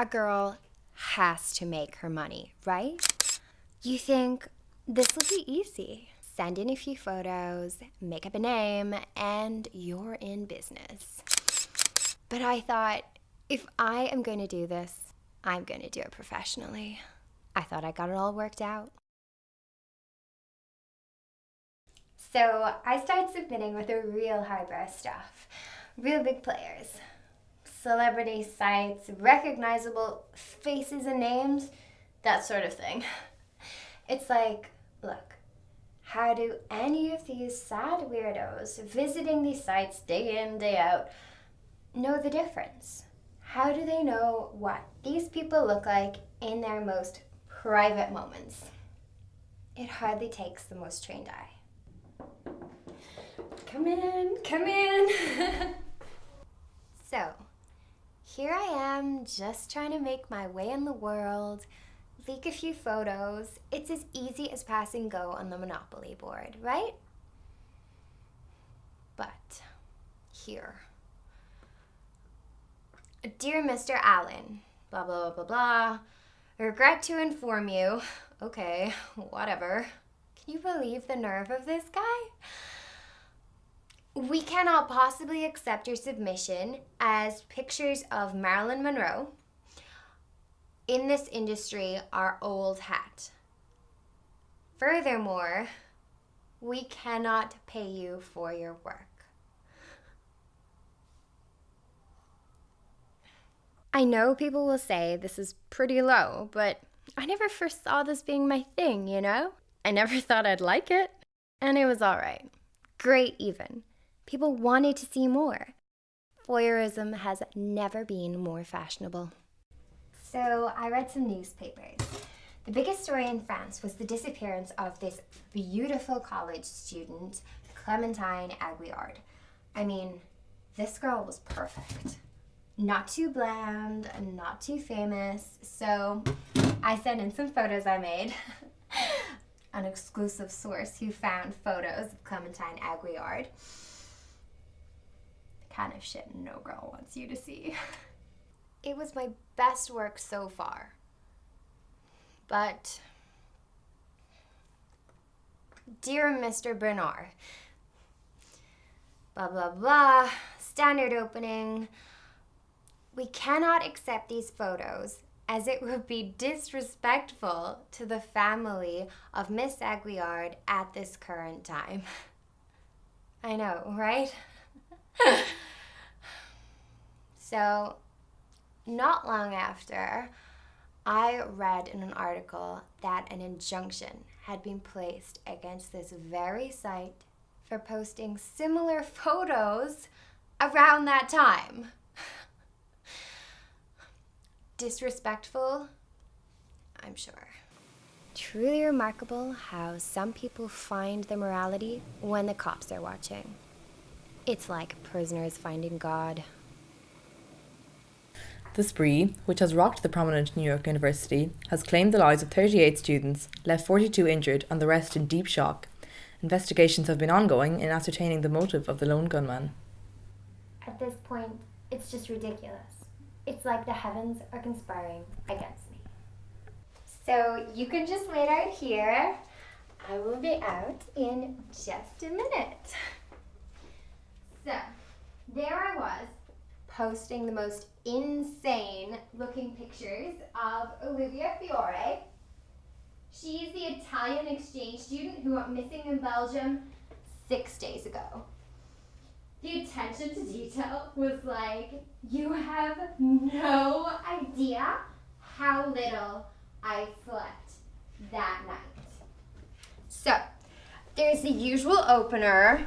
A girl has to make her money, right? You think this will be easy. Send in a few photos, make up a name, and you're in business. But I thought, if I am going to do this, I'm going to do it professionally. I thought I got it all worked out. So I started submitting with the real highbrow stuff. Real big players. Celebrity sites, recognizable faces and names, that sort of thing. It's like, look, how do any of these sad weirdos visiting these sites day in, day out know the difference? How do they know what these people look like in their most private moments? It hardly takes the most trained eye. Come in, come in. So, here I am just trying to make my way in the world, leak a few photos. It's as easy as passing go on the Monopoly board, right? But here. Dear Mr. Allen, blah, blah, blah, blah, blah. Regret to inform you. Okay, whatever. Can you believe the nerve of this guy? We cannot possibly accept your submission as pictures of Marilyn Monroe in this industry are old hat. Furthermore, we cannot pay you for your work. I know people will say this is pretty low, but I never first saw this being my thing, you know? I never thought I'd like it, and it was all right. Great even. People wanted to see more. Voyeurism has never been more fashionable. So I read some newspapers. The biggest story in France was the disappearance of this beautiful college student, Clementine Aguillard. I mean, this girl was perfect. Not too bland, not too famous. So I sent in some photos I made. An exclusive source who found photos of Clementine Aguillard. The kind of shit no girl wants you to see. It was my best work so far. But, dear Mr. Bernard, blah, blah, blah, standard opening. We cannot accept these photos as it would be disrespectful to the family of Miss Aguillard at this current time. I know, right? So, not long after, I read in an article that an injunction had been placed against this very site for posting similar photos around that time. Disrespectful, I'm sure. Truly remarkable how some people find their morality when the cops are watching. It's like prisoners finding God. The spree, which has rocked the prominent New York University, has claimed the lives of 38 students, left 42 injured and the rest in deep shock. Investigations have been ongoing in ascertaining the motive of the lone gunman. At this point, it's just ridiculous. It's like the heavens are conspiring against me. So you can just wait out here. I will be out in just a minute. So, there I was, posting the most insane looking pictures of Olivia Fiore. She's the Italian exchange student who went missing in Belgium 6 days ago. The attention to detail was like, you have no idea how little I slept that night. So, there's the usual opener.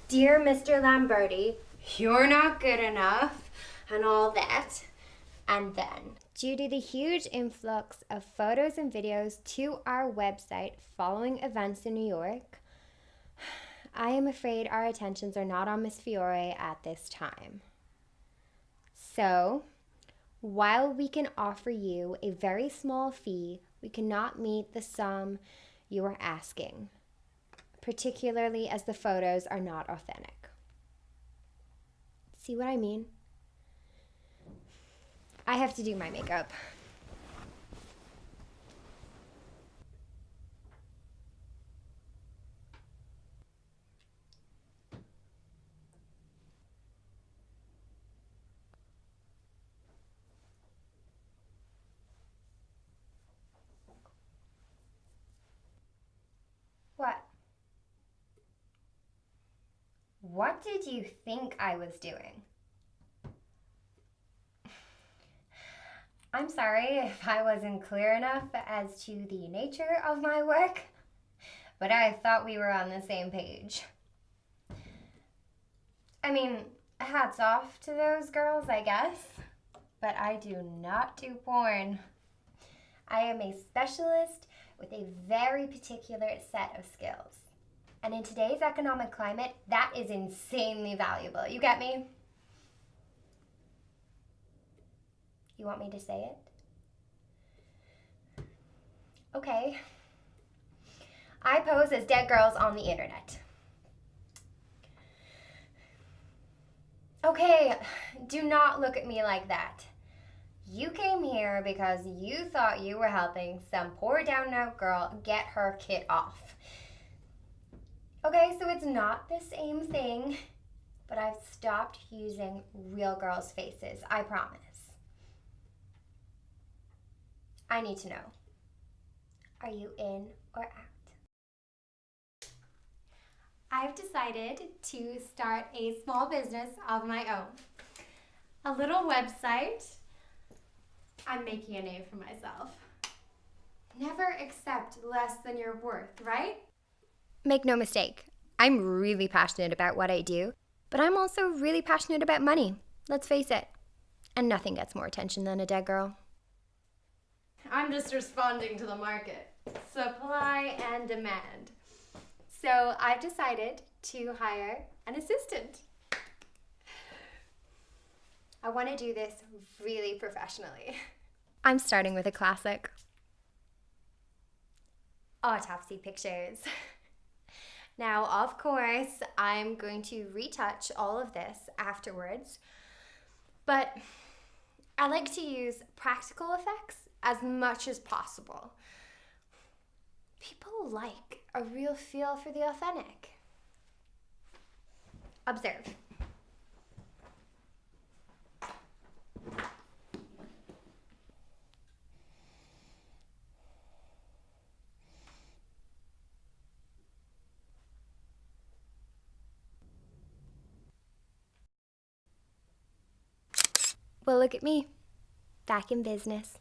Dear Mr. Lamberti, you're not good enough, and all that. And then, due to the huge influx of photos and videos to our website following events in New York, I am afraid our attentions are not on Miss Fiore at this time. So, while we can offer you a very small fee, we cannot meet the sum you are asking, particularly as the photos are not authentic. See what I mean? I have to do my makeup. What? What did you think I was doing? I'm sorry if I wasn't clear enough as to the nature of my work, but I thought we were on the same page. I mean, hats off to those girls, I guess, but I do not do porn. I am a specialist with a very particular set of skills. And in today's economic climate, that is insanely valuable. You get me? You want me to say it? Okay. I pose as dead girls on the internet. Okay, do not look at me like that. You came here because you thought you were helping some poor down and out girl get her kit off. Okay, so it's not the same thing, but I've stopped using real girls' faces, I promise. I need to know, are you in or out? I've decided to start a small business of my own. A little website. I'm making a name for myself. Never accept less than your worth, right? Make no mistake, I'm really passionate about what I do, but I'm also really passionate about money. Let's face it. And nothing gets more attention than a dead girl. I'm just responding to the market. Supply and demand. So I've decided to hire an assistant. I want to do this really professionally. I'm starting with a classic. Autopsy pictures. Now, of course, I'm going to retouch all of this afterwards, but I like to use practical effects as much as possible. People like a real feel for the authentic. Observe. Well, look at me, back in business.